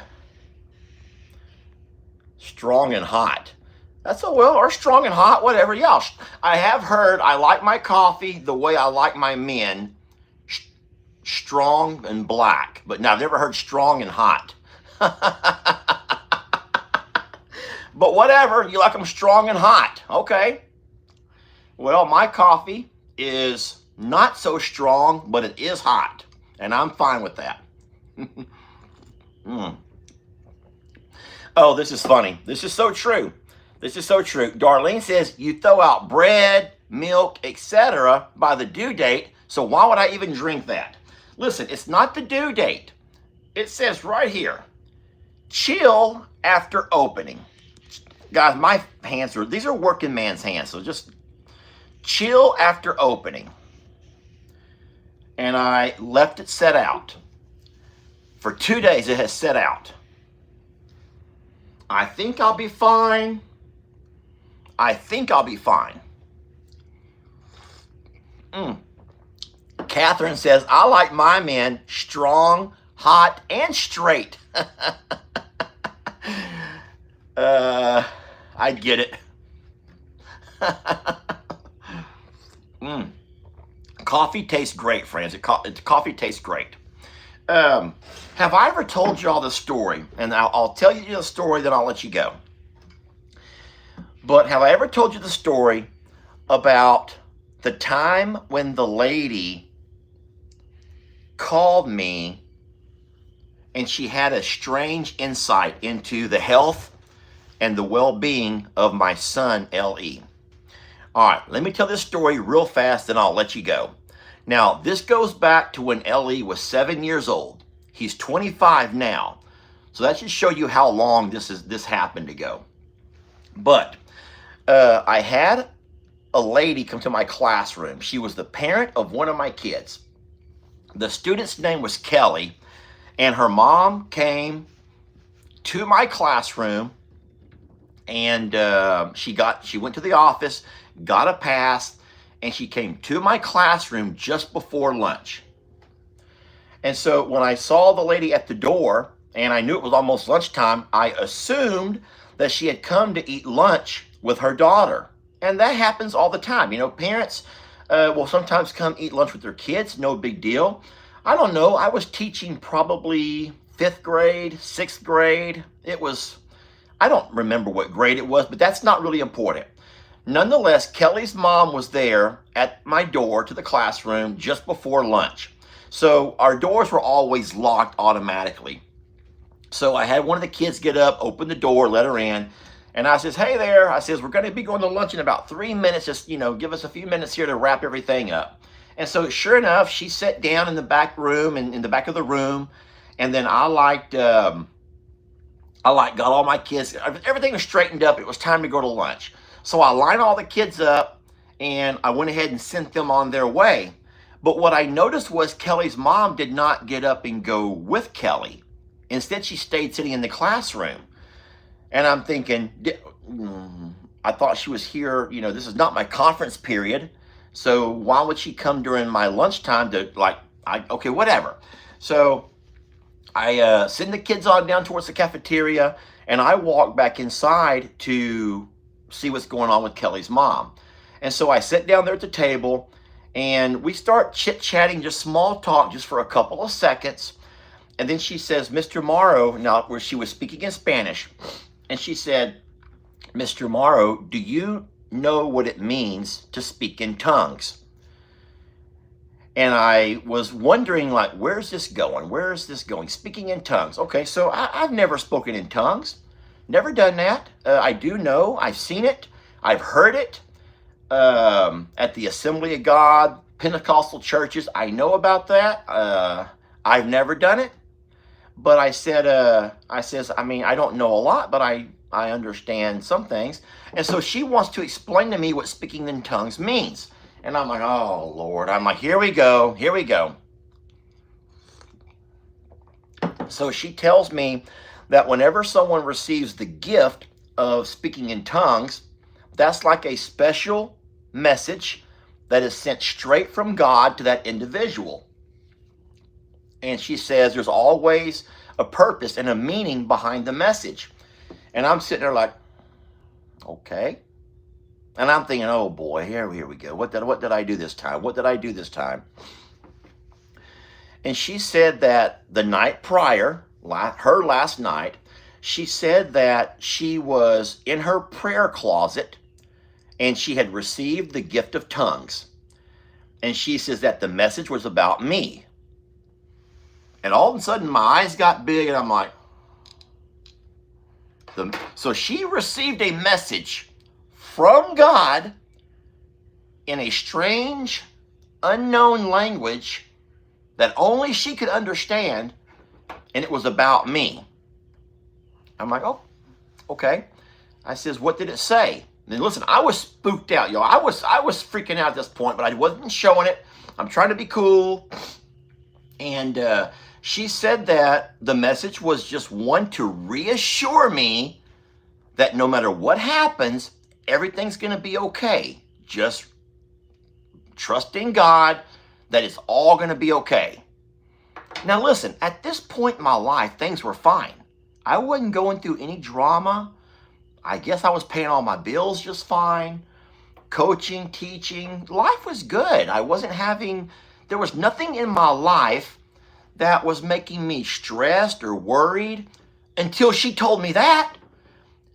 Strong and hot. That's a well, or strong and hot, whatever. Yeah, I have heard I like my coffee the way I like my men, strong and black. But now I've never heard strong and hot. But whatever, you like them strong and hot. Okay. Well, my coffee is not so strong, but it is hot. And I'm fine with that. Oh, this is funny. This is so true. This is so true. Darlene says you throw out bread, milk, etc. by the due date So why would I even drink that? Listen, it's not the due date. It says right here, chill after opening. Guys, my hands these are working man's hands, so just chill after opening. And I left it set out. For 2 days it has set out. I think I'll be fine. I think I'll be fine. Catherine says, I like my men strong, hot, and straight. I get it. Coffee tastes great, friends. Coffee tastes great. Have I ever told you all this story? And I'll tell you the story, then I'll let you go. But have I ever told you the story about the time when the lady called me and she had a strange insight into the health and the well-being of my son, L.E.? All right, let me tell this story real fast, then I'll let you go. Now, this goes back to when L.E. was 7 years old. He's 25 now. So that should show you how long this happened ago. But I had a lady come to my classroom. She was the parent of one of my kids. The student's name was Kelly, and her mom came to my classroom, and she went to the office, got a pass, and she came to my classroom just before lunch. And so when I saw the lady at the door, and I knew it was almost lunchtime, I assumed that she had come to eat lunch with her daughter. And that happens all the time. You know, parents will sometimes come eat lunch with their kids, no big deal. I don't know, I was teaching probably 5th grade, 6th grade. I don't remember what grade it was, but that's not really important. Nonetheless, Kelly's mom was there at my door to the classroom just before lunch. So our doors were always locked automatically. So I had one of the kids get up, open the door, let her in. And I says, hey there. I says, we're going to be going to lunch in about 3 minutes. Just, give us a few minutes here to wrap everything up. And so sure enough, she sat down in the back room and in the back of the room. And then I got all my kids. Everything was straightened up. It was time to go to lunch. So I lined all the kids up and I went ahead and sent them on their way. But what I noticed was Kelly's mom did not get up and go with Kelly. Instead, she stayed sitting in the classroom. And I'm thinking, I thought she was here, this is not my conference period. So why would she come during my lunchtime to okay, whatever. So I send the kids on down towards the cafeteria and I walk back inside to see what's going on with Kelly's mom. And so I sit down there at the table and we start chit-chatting, just small talk, just for a couple of seconds. And then she says, Mr. Morrow, now where she was speaking in Spanish, and she said, Mr. Morrow, do you know what it means to speak in tongues? And I was wondering, where's this going? Where is this going? Speaking in tongues. Okay, so I've never spoken in tongues. Never done that. I do know. I've seen it. I've heard it at the Assembly of God, Pentecostal churches. I know about that. I've never done it. But I said, I don't know a lot, but I understand some things. And so she wants to explain to me what speaking in tongues means. And I'm like, oh, Lord. I'm like, here we go. Here we go. So she tells me that whenever someone receives the gift of speaking in tongues, that's like a special message that is sent straight from God to that individual. And she says there's always a purpose and a meaning behind the message. And I'm sitting there like, okay. And I'm thinking, oh boy, here we go. What did I do this time? What did I do this time? And she said that the night prior, her last night, she said that she was in her prayer closet and she had received the gift of tongues. And she says that the message was about me. And all of a sudden my eyes got big and I'm like, so she received a message from God in a strange unknown language that only she could understand, and it was about me. I'm like, oh, okay. I says, what did it say? And listen, I was spooked out, y'all. I was freaking out at this point, but I wasn't showing it. I'm trying to be cool. And she said that the message was just one to reassure me that no matter what happens, everything's going to be okay. Just trust in God that it's all going to be okay. Now listen, at this point in my life, things were fine. I wasn't going through any drama. I guess I was paying all my bills just fine. Coaching, teaching, life was good. There was nothing in my life that was making me stressed or worried until she told me that.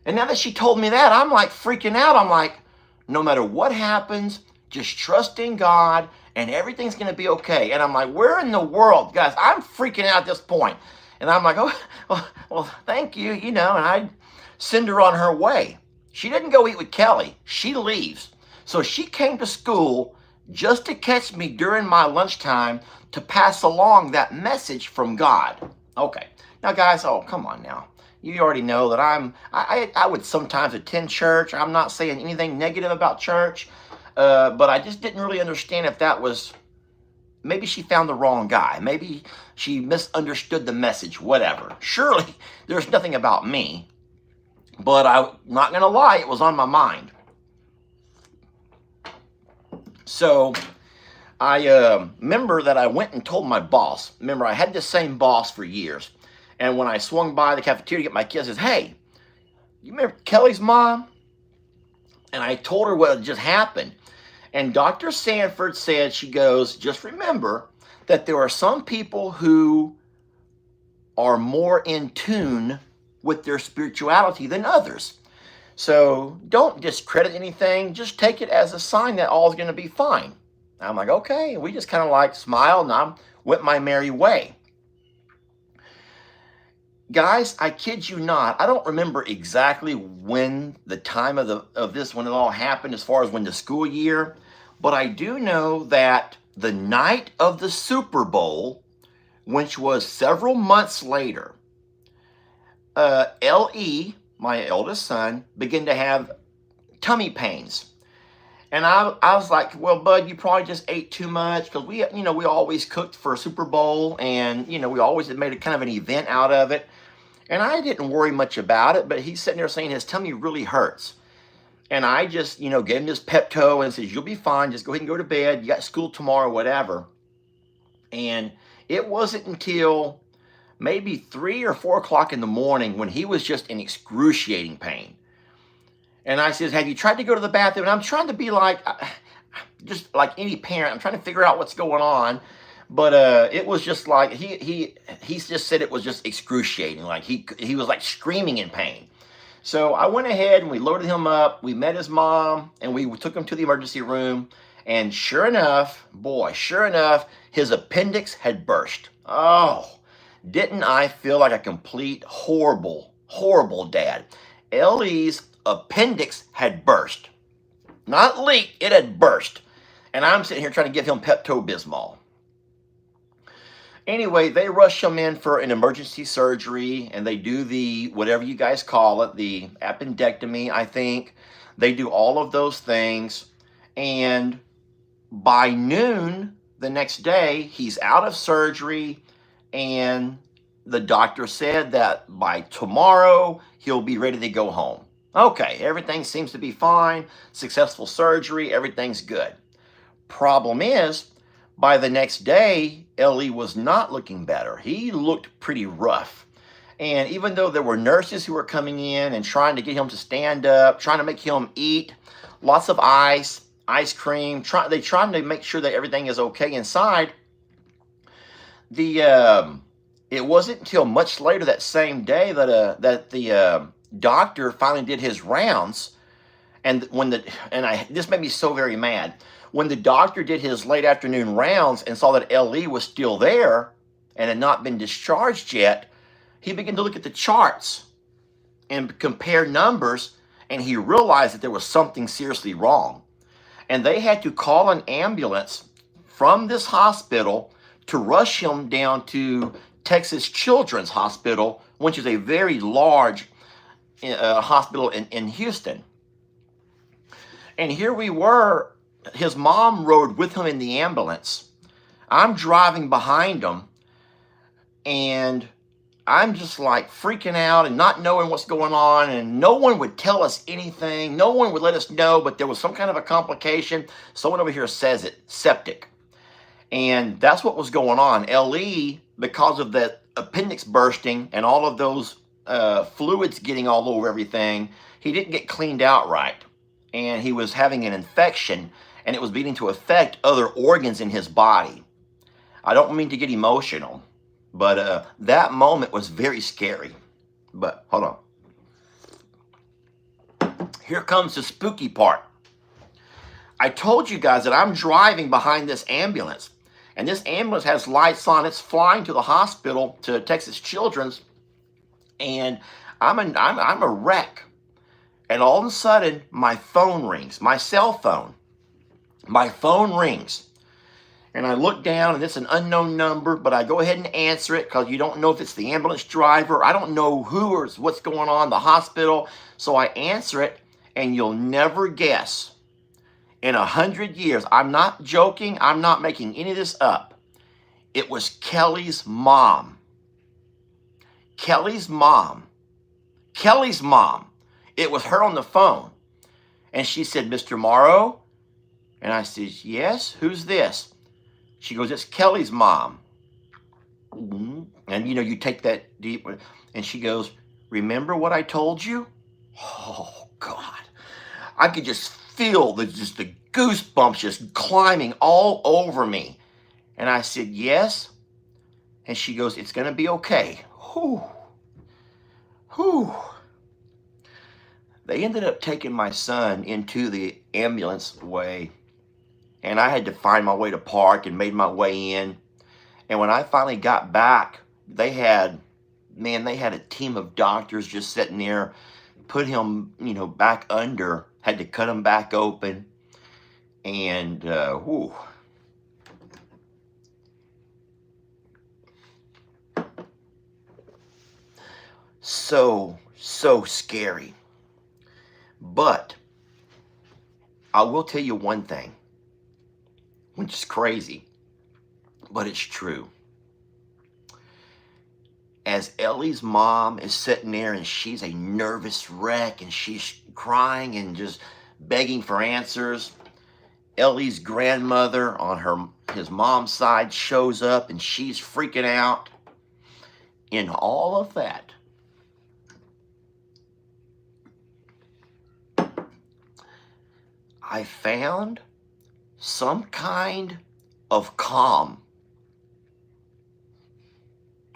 And now that she told me that, I'm like freaking out. I'm like, no matter what happens, just trust in God and everything's going to be okay. And I'm like, where in the world? Guys, I'm freaking out at this point. And I'm like, oh, well, thank you, and I send her on her way. She didn't go eat with Kelly. She leaves. So she came to school just to catch me during my lunchtime to pass along that message from God. Okay. Now, guys, oh, come on now. You already know that I would sometimes attend church. I'm not saying anything negative about church, but I just didn't really understand if that was, maybe she found the wrong guy. Maybe she misunderstood the message, whatever. Surely there's nothing about me, but I'm not going to lie, it was on my mind. So I remember that I went and told my boss. Remember, I had the same boss for years. And when I swung by the cafeteria to get my kids, I says, hey, you remember Kelly's mom? And I told her what had just happened. And Dr. Sanford said, she goes, just remember that there are some people who are more in tune with their spirituality than others. So don't discredit anything. Just take it as a sign that all's going to be fine. I'm like, okay. And we just kind of like smiled and I went my merry way. Guys, I kid you not, I don't remember exactly when the time of this, when it all happened as far as when the school year, but I do know that the night of the Super Bowl, which was several months later, L.E., my eldest son, began to have tummy pains. And I was like, well, bud, you probably just ate too much, because we always cooked for a Super Bowl, and, we always had made a kind of an event out of it. And I didn't worry much about it, but he's sitting there saying his tummy really hurts. And I just, gave him this Pepto and says, you'll be fine. Just go ahead and go to bed. You got school tomorrow, whatever. And it wasn't until maybe 3 or 4 o'clock in the morning when he was just in excruciating pain. And I says, have you tried to go to the bathroom? And I'm trying to be like, just like any parent, I'm trying to figure out what's going on. But it was just like, he just said it was just excruciating. Like he was like screaming in pain. So I went ahead and we loaded him up. We met his mom and we took him to the emergency room. And sure enough, his appendix had burst. Oh, didn't I feel like a complete horrible, horrible dad. Ellie's appendix had burst. Not leaked, it had burst. And I'm sitting here trying to give him Pepto-Bismol. Anyway, they rush him in for an emergency surgery, and they do the, whatever you guys call it, the appendectomy, I think. They do all of those things, and by noon the next day, he's out of surgery, and the doctor said that by tomorrow, he'll be ready to go home. Okay, everything seems to be fine, successful surgery, everything's good. Problem is, by the next day, Ellie was not looking better. He looked pretty rough. And even though there were nurses who were coming in and trying to get him to stand up, trying to make him eat, lots of ice cream, they trying to make sure that everything is okay inside, it wasn't until much later that same day that the doctor finally did his rounds. And this made me so very mad. When the doctor did his late afternoon rounds and saw that L.E. was still there and had not been discharged yet, he began to look at the charts and compare numbers, and he realized that there was something seriously wrong. And they had to call an ambulance from this hospital to rush him down to Texas Children's Hospital, which is a very large hospital in Houston. And here we were, his mom rode with him in the ambulance. I'm driving behind him, and I'm just like freaking out and not knowing what's going on, and no one would tell us anything. No one would let us know, but there was some kind of a complication. Someone over here says it, septic. And that's what was going on. LE, because of that appendix bursting and all of those fluids getting all over everything, he didn't get cleaned out right. And he was having an infection, and it was beginning to affect other organs in his body. I don't mean to get emotional, but that moment was very scary. But hold on. Here comes the spooky part. I told you guys that I'm driving behind this ambulance, and this ambulance has lights on. It's flying to the hospital, to Texas Children's, and I'm a wreck. And all of a sudden, my phone rings, my cell phone. My phone rings. And I look down, and it's an unknown number, but I go ahead and answer it because you don't know if it's the ambulance driver. I don't know who or what's going on, the hospital. So I answer it, and you'll never guess. In 100 years, I'm not joking, I'm not making any of this up. It was Kelly's mom. Kelly's mom. Kelly's mom. It was her on the phone. And she said, Mr. Morrow? And I said, yes, who's this? She goes, it's Kelly's mom. And you take that deep, and she goes, remember what I told you? Oh, God. I could just feel the goosebumps just climbing all over me. And I said, yes. And she goes, it's going to be okay. Whew. Whew. They ended up taking my son into the ambulance way, and I had to find my way to park and made my way in. And when I finally got back, they had a team of doctors just sitting there, put him, back under, had to cut him back open. And, whew. So scary. But I will tell you one thing, which is crazy, but it's true. As Ellie's mom is sitting there and she's a nervous wreck and she's crying and just begging for answers, Ellie's grandmother on his mom's side shows up and she's freaking out. In all of that, I found some kind of calm.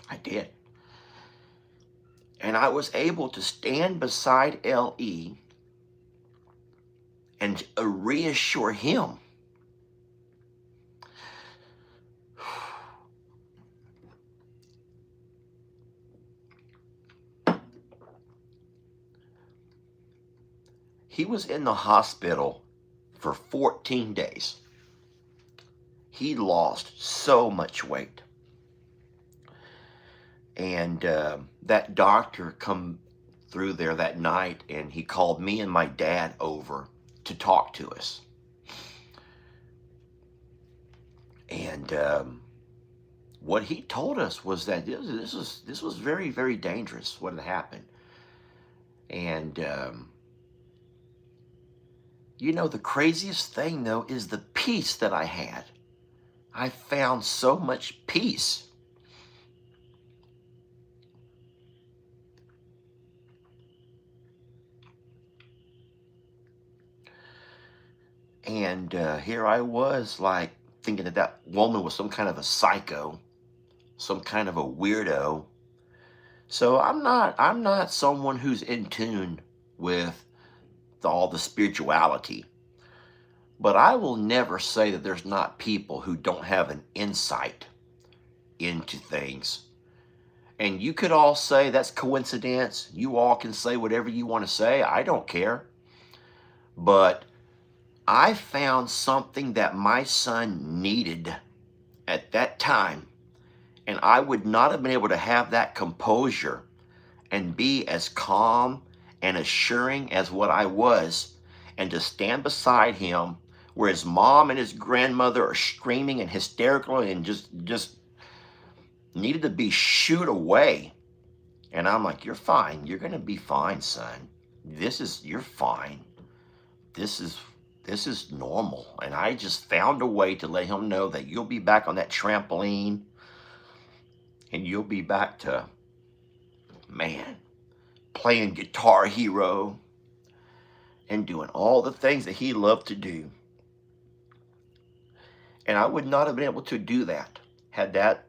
I did. And I was able to stand beside L.E. and reassure him. He was in the hospital for 14 days. He lost so much weight. And that doctor come through there that night, and he called me and my dad over to talk to us. And what he told us was that this was very, very dangerous, what had happened. And the craziest thing, though, is the peace that I had. I found so much peace. And here I was, like, thinking that woman was some kind of a psycho, some kind of a weirdo. So I'm not someone who's in tune with all the spirituality. But I will never say that there's not people who don't have an insight into things. And you could all say that's coincidence. You all can say whatever you want to say. I don't care. But I found something that my son needed at that time, and I would not have been able to have that composure and be as calm and assuring as what I was, and to stand beside him where his mom and his grandmother are screaming and hysterical and just needed to be shooed away. And I'm like, you're fine. You're going to be fine, son. You're fine. This is normal. And I just found a way to let him know that you'll be back on that trampoline, and you'll be back to, man, playing Guitar Hero and doing all the things that he loved to do. And I would not have been able to do that had that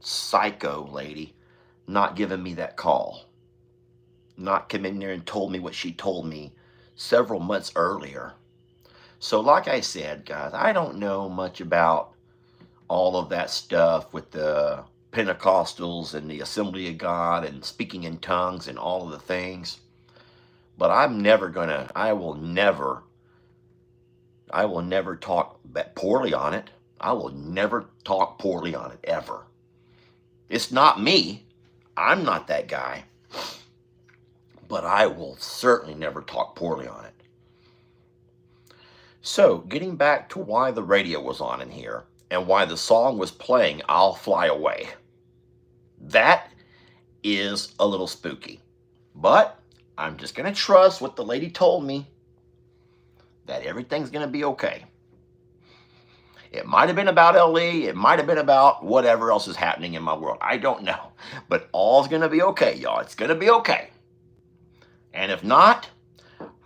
psycho lady not given me that call, not come in there and told me what she told me several months earlier. So like I said, guys, I don't know much about all of that stuff with the Pentecostals and the Assembly of God and speaking in tongues and all of the things. But I will never talk poorly on it. I will never talk poorly on it, ever. It's not me. I'm not that guy. But I will certainly never talk poorly on it. So, getting back to why the radio was on in here and why the song was playing, I'll Fly Away. That is a little spooky. But I'm just going to trust what the lady told me, that everything's going to be okay. It might have been about LE. It might have been about whatever else is happening in my world. I don't know. But all's going to be okay, y'all. It's going to be okay. And if not,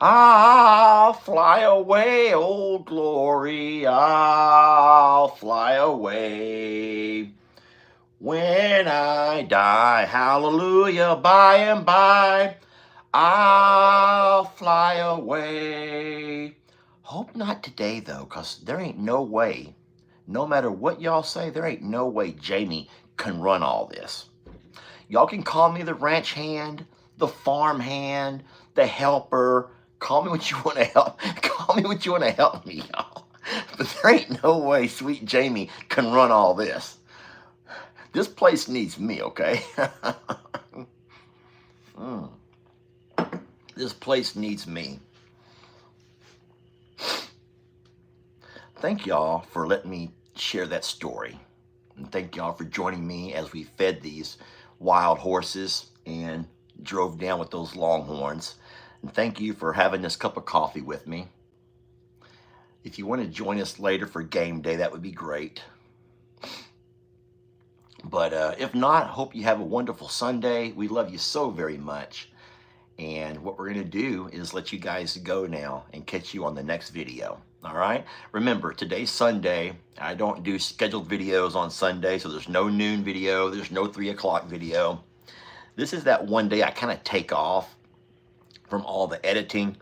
I'll fly away, oh glory. I'll fly away. When I die, hallelujah, by and by, I'll fly away. Hope not today, though, because there ain't no way, no matter what y'all say, there ain't no way Jamie can run all this. Y'all can call me the ranch hand, the farm hand, the helper. Call me what you want to help. Call me what you want to help me, y'all. But there ain't no way sweet Jamie can run all this. This place needs me, okay? This place needs me. Thank y'all for letting me share that story. And thank y'all for joining me as we fed these wild horses and drove down with those Longhorns. And thank you for having this cup of coffee with me. If you want to join us later for game day, that would be great. But if not, hope you have a wonderful Sunday. We love you so very much. And what we're going to do is let you guys go now and catch you on the next video. All right? Remember, today's Sunday. I don't do scheduled videos on Sunday, so there's no noon video. There's no 3 o'clock video. This is that one day I kind of take off from all the editing.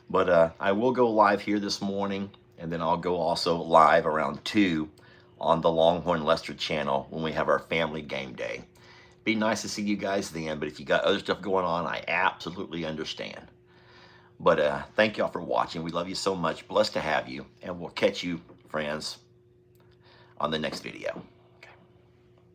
But I will go live here this morning, and then I'll go also live around 2 on the Longhorn Lester channel when we have our family game day. Be nice to see you guys then, but if you got other stuff going on, I absolutely understand. But thank y'all for watching. We love you so much. Blessed to have you, and we'll catch you, friends, on the next video.